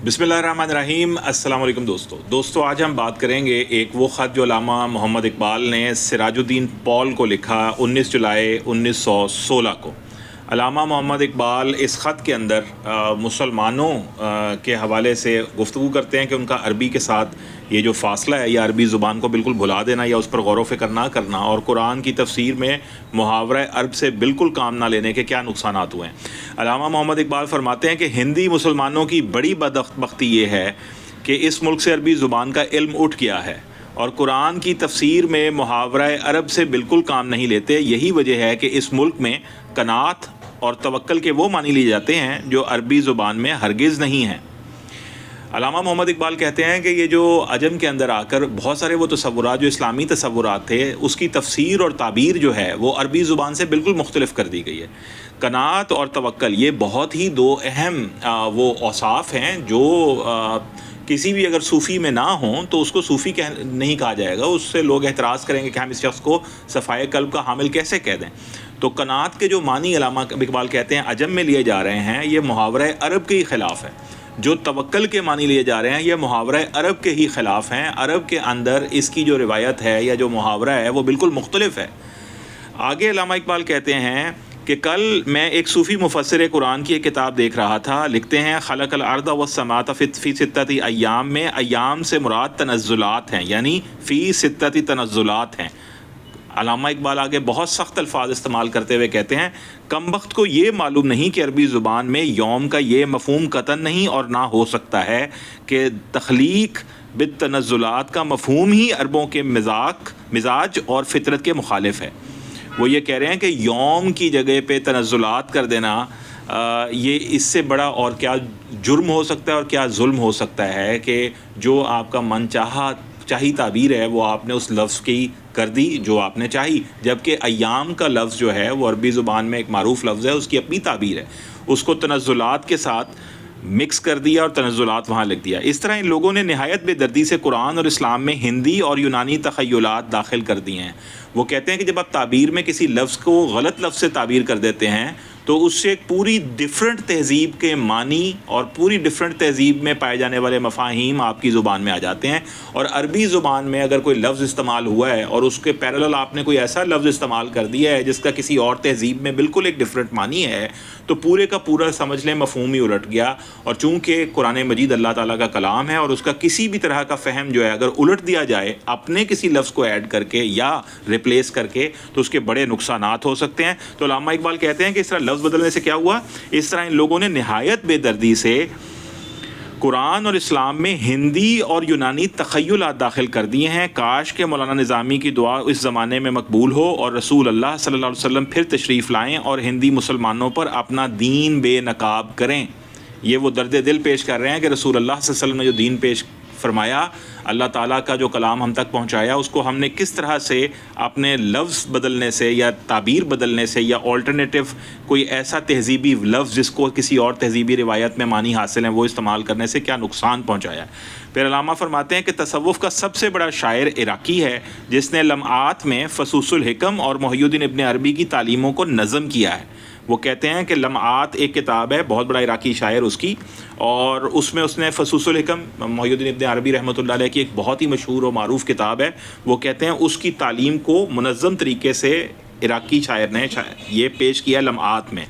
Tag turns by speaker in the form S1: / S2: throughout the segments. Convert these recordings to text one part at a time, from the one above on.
S1: बिस्मिल्लाहिर्रहमानिर्रहीम। अस्सलाम वालेकुम दोस्तों आज हम बात करेंगे एक वो ख़त जो अल्लामा मोहम्मद इकबाल ने सिराजुद्दीन पॉल को लिखा 19 जुलाई 1916 को। अल्लामा मोहम्मद इकबाल इस ख़त के अंदर मुसलमानों के हवाले से गुफ्तगू करते हैं कि उनका अरबी के साथ ये जो फ़ासला है या अरबी ज़ुबान को बिल्कुल भुला देना या उस पर गौर व फ़िक्र ना करना, और कुरान की तफसीर में मुहावरा अरब से बिल्कुल काम ना लेने के क्या नुकसानात हुए हैं। अल्लामा मोहम्मद इकबाल फरमाते हैं कि हिंदी मुसलमानों की बड़ी बदबख्ती ये है कि इस मुल्क से अरबी ज़ुबान का इल्म उठ गया है और कुरान की तफसीर में मुहावरा अरब से बिल्कुल काम नहीं लेते। यही वजह है कि इस मुल्क में कनात और तवक्कल के वो मानी लिए जाते हैं जो अरबी ज़ुबान में हरगिज़ नहीं हैं। अल्लामा मोहम्मद इकबाल कहते हैं कि ये जो अजम के अंदर आकर बहुत सारे वो तसव्वुरात जो इस्लामी तसव्वुरात थे उसकी तफसीर और ताबीर जो है वो अरबी ज़ुबान से बिल्कुल मुख्तलिफ कर दी गई है। कनात और तवक्कल ये बहुत ही दो अहम वो औसाफ हैं जो किसी भी अगर सूफ़ी में ना हों तो उसको सूफ़ी नहीं कहा जाएगा। उससे लोग एतराज़ करेंगे कि हम इस शख्स को सफ़ाए कल्ब का हामिल कैसे कह दें। तो कनात के जो मानी अल्लामा इकबाल कहते हैं अजम में लिए जा रहे हैं, ये मुहावरा अरब के ही ख़िलाफ़ है। जो तवक्कल के मानी लिए जा रहे हैं ये मुहावरा अरब के ही ख़िलाफ़ हैं। अरब के अंदर इसकी जो रिवायत है या जो मुहावरा है वो बिल्कुल मुख्तलिफ है। आगे अल्लामा इकबाल कहते हैं कि कल मैं एक सूफ़ी मुफस्सिर कुरान की एक किताब देख रहा था। लिखते हैं खलक़ल अर्द वस्समात फ़ी सित्तति अय्याम में अय्याम से मुराद तनज़्ज़ुलात हैं, यानी फ़ी सित्तति तनज़्ज़ुलात हैं। अल्लामा इकबाल आगे बहुत सख्त अल्फाज इस्तेमाल करते हुए कहते हैं कमबख्त को ये मालूम नहीं कि अरबी ज़ुबान में यौम का ये मफ़हूम कतन नहीं और ना हो सकता है कि तख्लीक बित तनज़्ज़ुलात का मफ़हूम ही अरबों के मिजाज और फितरत के मुखालिफ है। वो ये कह रहे हैं कि यौम की जगह पे तनज़्ज़ुलात कर देना ये इससे बड़ा और क्या जुर्म हो सकता है और क्या जुल्म हो सकता है कि जो आपका मन चाही ताबीर है वो आपने उस लफ्ज़ की कर दी जो आपने चाही, जबकि अय्याम का लफ्ज़ जो है वो अरबी ज़ुबान में एक मारूफ़ लफ्ज़ है, उसकी अपनी ताबीर है। उसको तनज़्ज़ुलात के साथ मिक्स कर दिया और तनज़्ज़ुलात वहाँ लिख दिया। इस तरह इन लोगों ने नहायत बेदर्दी से कुरान और इस्लाम में हिंदी और यूनानी तख़य्युलात दाखिल कर दिए हैं। वो कहते हैं कि जब आप ताबीर में किसी लफ्ज़ को गलत लफ्ज़ से ताबीर कर देते हैं तो उससे एक पूरी डिफरेंट तहज़ीब के मानी और पूरी डिफरेंट तहज़ीब में पाए जाने वाले मफ़ाहीम आपकी ज़ुबान में आ जाते हैं। और अरबी ज़ुबान में अगर कोई लफ्ज़ इस्तेमाल हुआ है और उसके पैरेलल आपने कोई ऐसा लफ्ज़ इस्तेमाल कर दिया है जिसका किसी और तहज़ीब में बिल्कुल एक डिफरेंट मानी है तो पूरे का पूरा समझ लें मफ़हूम ही उलट गया। और चूँकि कुरान मजीद अल्लाह ताला का कलाम है और उसका किसी भी तरह का फ़हम जो है अगर उलट दिया जाए अपने किसी लफ्ज़ को ऐड करके या रिप्लेस करके तो उसके बड़े नुकसानात हो सकते हैं। तो अल्लामा इकबाल कहते हैं कि इस तरह लफ्ज़ बदलने से क्या हुआ, इस तरह इन लोगों ने नहायत बेदर्दी से कुरान और इस्लाम में हिंदी और यूनानी तख़य्युलात दाखिल कर दिए हैं। काश के मौलाना निज़ामी की दुआ इस ज़माने में मकबूल हो और रसूल अल्लाह सल्लल्लाहु अलैहि वसल्लम फिर तशरीफ़ लाएँ और हिंदी मुसलमानों पर अपना दीन बेनकाब करें। ये वो दर्द दिल पेश कर रहे हैं कि रसूल अल्लाह सल्लल्लाहु अलैहि वसल्लम ने जो दीन पेश फरमाया, अल्लाह ताला का जो कलाम हम तक पहुँचाया, उसको हमने किस तरह से अपने लफ्ज़ बदलने से या ताबीर बदलने से या ऑल्टरनेटिव कोई ऐसा तहज़ीबी लफ्ज़ जिसको किसी और तहज़ीबी रिवायत में मानी हासिल है वो इस्तेमाल करने से क्या नुकसान पहुँचाया। फिर अल्लामा फरमाते हैं कि तसव्वुफ़ का सबसे बड़ा शायर इराक़ी है जिसने लम्आत में फ़सूसुल हिकम और मुहय्यिद्दीन इब्न अरबी की तालीमों को नज़म किया है। वो कहते हैं कि लम्आत एक किताब है, बहुत बड़ा इराक़ी शायर उसकी, और उसमें उसने फ़सूसुल हिकम मुहय्यिद्दीन इब्न अरबी रहमतुल्लाह अलैह की एक बहुत ही मशहूर और मारूफ़ किताब है। वो कहते हैं उसकी तालीम को मुनज़्ज़म तरीके से इराक़ी शायर ने ये पेश किया लम्आत में।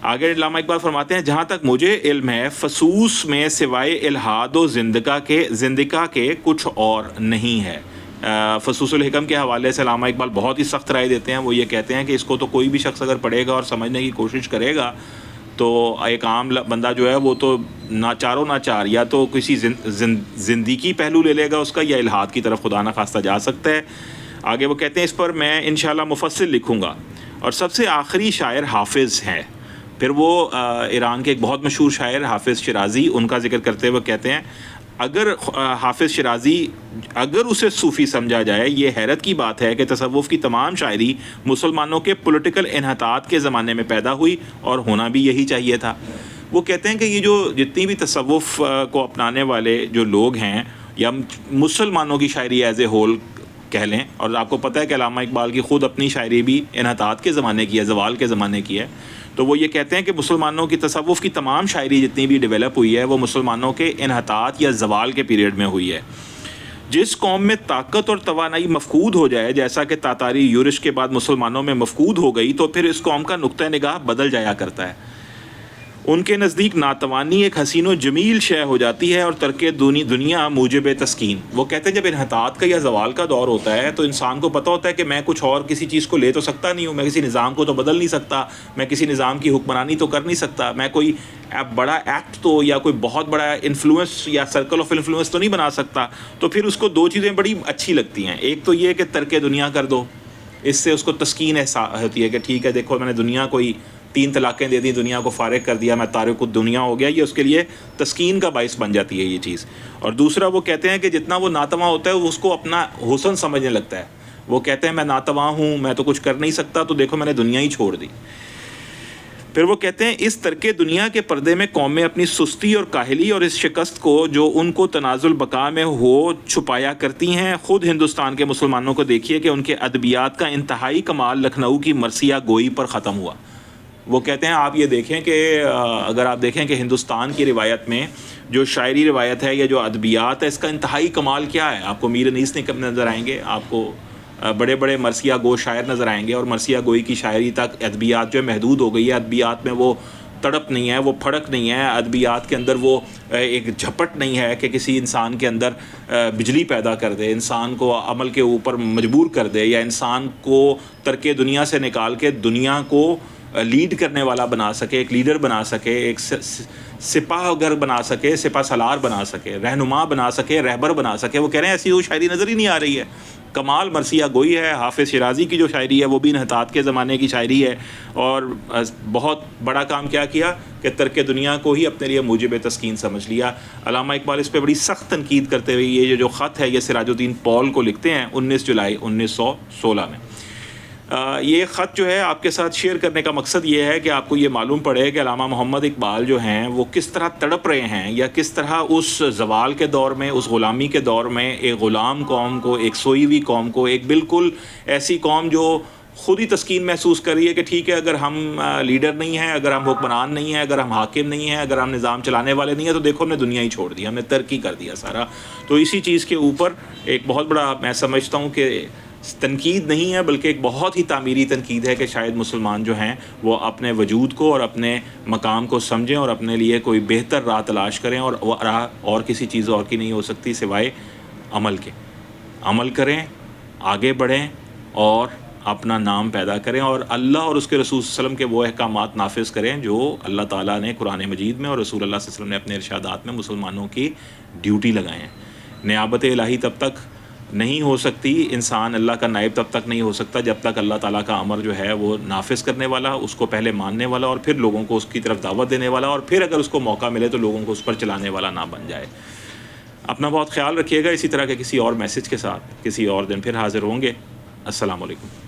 S1: आगे अल्लामा इकबाल फरमाते हैं जहाँ तक मुझे इल्म है फ़सूस में सिवाय इल्हाद व ज़िंदका के कुछ और नहीं है। फ़सूसुल हिकम के हवाले से अल्लामा इकबाल बहुत ही सख्त राय देते हैं। वो ये कहते हैं कि इसको तो कोई भी शख्स अगर पढ़ेगा और समझने की कोशिश करेगा तो एक आम बंदा जो है वो तो नाचारो नाचार या तो किसी ज़िंदगी पहलू ले लेगा उसका या इल्हाद की तरफ खुदा न खास्ता जा सकता है। आगे वो कहते हैं इस पर मैं इंशाअल्लाह मुफस्सिल लिखूँगा। और सबसे आखिरी शायर हाफिज़ हैं। फिर वो ईरान के एक बहुत मशहूर शायर हाफिज़ शिराज़ी, उनका जिक्र करते हुए कहते हैं अगर हाफिज़ शिराज़ी अगर उसे सूफ़ी समझा जाए, ये हैरत की बात है कि तसव्वुफ़ की तमाम शायरी मुसलमानों के पॉलिटिकल इन्हतात के ज़माने में पैदा हुई और होना भी यही चाहिए था। वो कहते हैं कि ये जो जितनी भी तसव्वुफ़ को अपनाने वाले जो लोग हैं या मुसलमानों की शायरी एज़ ए होल कह लें, और आपको पता है कि अल्लामा इकबाल की ख़ुद अपनी शायरी भी इन्हतात के ज़माने की है, ज़वाल के ज़माने की है, تو وہ یہ کہتے ہیں کہ مسلمانوں کی تصوف کی تمام شاعری جتنی بھی ڈیولپ ہوئی ہے وہ مسلمانوں کے انحطاط یا زوال کے پیریڈ میں ہوئی ہے. جس قوم میں طاقت اور توانائی مفقود ہو جائے، جیسا کہ تاتاری یورش کے بعد مسلمانوں میں مفقود ہو گئی، تو پھر اس قوم کا نقطہ نگاہ بدل جایا کرتا ہے. ان کے نزدیک ناتوانی ایک حسین و جمیل شے ہو جاتی ہے اور ترک دنیا موجب تسکین. وہ کہتے ہیں جب انحطاط کا یا زوال کا دور ہوتا ہے تو انسان کو پتہ ہوتا ہے کہ میں کچھ اور کسی چیز کو لے تو سکتا نہیں ہوں، میں کسی نظام کو تو بدل نہیں سکتا، میں کسی نظام کی حکمرانی تو کر نہیں سکتا، میں کوئی بڑا ایکٹ تو یا کوئی بہت بڑا انفلوئنس یا سرکل آف انفلوئنس تو نہیں بنا سکتا. تو پھر اس کو دو چیزیں بڑی اچھی لگتی ہیں. ایک تو یہ کہ ترک دنیا کر دو، اس سے اس کو تسکین احساس ہوتی ہے کہ ٹھیک ہے دیکھو میں نے دنیا کوئی 3 طلاقیں دے دی، دنیا کو فارغ کر دیا، میں تارک الدنیا ہو گیا. یہ اس کے لیے تسکین کا باعث بن جاتی ہے یہ چیز. اور دوسرا وہ کہتے ہیں کہ جتنا وہ ناتواں ہوتا ہے اس کو اپنا حسن سمجھنے لگتا ہے. وہ کہتے ہیں میں ناتواں ہوں، میں تو کچھ کر نہیں سکتا، تو دیکھو میں نے دنیا ہی چھوڑ دی. پھر وہ کہتے ہیں اس ترک دنیا کے پردے میں قومیں اپنی سستی اور کاہلی اور اس شکست کو جو ان کو تنازل بقا میں ہو چھپایا کرتی ہیں. خود ہندوستان کے مسلمانوں کو دیکھیے کہ ان کے ادبیات کا انتہائی کمال لکھنؤ کی مرثیہ گوئی پر ختم ہوا. وہ کہتے ہیں آپ یہ دیکھیں کہ اگر آپ دیکھیں کہ ہندوستان کی روایت میں جو شاعری روایت ہے یا جو ادبیات ہے، اس کا انتہائی کمال کیا ہے. آپ کو میر انیس نظر آئیں گے، آپ کو بڑے بڑے مرثیہ گو شاعر نظر آئیں گے، اور مرثیہ گوئی کی شاعری تک ادبیات جو ہے محدود ہو گئی ہے. ادبیات میں وہ تڑپ نہیں ہے، وہ پھڑک نہیں ہے، ادبیات کے اندر وہ ایک جھپٹ نہیں ہے کہ کسی انسان کے اندر بجلی پیدا کر دے، انسان کو عمل کے اوپر مجبور کر دے، یا انسان کو ترک دنیا سے نکال کے دنیا کو لیڈ کرنے والا بنا سکے، ایک لیڈر بنا سکے، ایک سپاہ گر بنا سکے، سپاہ سالار بنا سکے، رہنما بنا سکے، رہبر بنا سکے. وہ کہہ رہے ہیں ایسی وہ شاعری نظر ہی نہیں آ رہی ہے. کمال مرثیہ گوئی ہے. حافظ شیرازی کی جو شاعری ہے وہ بھی انحطاط کے زمانے کی شاعری ہے، اور بہت بڑا کام کیا کہ ترک دنیا کو ہی اپنے لیے موجب تسکین سمجھ لیا. علامہ اقبال اس پہ بڑی سخت تنقید کرتے ہوئے یہ جو خط ہے یہ سراج الدین پول کو لکھتے ہیں 19 جولائی 1916 میں. یہ خط جو ہے آپ کے ساتھ شیئر کرنے کا مقصد یہ ہے کہ آپ کو یہ معلوم پڑے کہ علامہ محمد اقبال جو ہیں وہ کس طرح تڑپ رہے ہیں، یا کس طرح اس زوال کے دور میں، اس غلامی کے دور میں ایک غلام قوم کو، ایک سوئی ہوئی قوم کو، ایک بالکل ایسی قوم جو خود ہی تسکین محسوس کر رہی ہے کہ ٹھیک ہے اگر ہم لیڈر نہیں ہیں، اگر ہم حکمران نہیں ہیں، اگر ہم حاکم نہیں ہیں، اگر ہم نظام چلانے والے نہیں ہیں، تو دیکھو ہم نے دنیا ہی چھوڑ دی، ہم نے ترقی کر دیا سارا. تو اسی چیز کے اوپر ایک بہت بڑا میں سمجھتا ہوں کہ تنقید نہیں ہے بلکہ ایک بہت ہی تعمیری تنقید ہے کہ شاید مسلمان جو ہیں وہ اپنے وجود کو اور اپنے مقام کو سمجھیں اور اپنے لیے کوئی بہتر راہ تلاش کریں، اور وہ راہ اور کسی چیز اور کی نہیں ہو سکتی سوائے عمل کے. عمل کریں، آگے بڑھیں اور اپنا نام پیدا کریں، اور اللہ اور اس کے رسول صلی اللہ علیہ وسلم کے وہ احکامات نافذ کریں جو اللہ تعالیٰ نے قرآن مجید میں اور رسول اللہ صلی اللہ علیہ وسلم نے اپنے ارشادات میں مسلمانوں کی ڈیوٹی لگائے ہیں. نیابت الہی تب تک نہیں ہو سکتی، انسان اللہ کا نائب تب تک نہیں ہو سکتا جب تک اللہ تعالیٰ کا امر جو ہے وہ نافذ کرنے والا، اس کو پہلے ماننے والا، اور پھر لوگوں کو اس کی طرف دعوت دینے والا، اور پھر اگر اس کو موقع ملے تو لوگوں کو اس پر چلانے والا نہ بن جائے. اپنا بہت خیال رکھیے گا. اسی طرح کے کسی اور میسج کے ساتھ کسی اور دن پھر حاضر ہوں گے. السلام علیکم.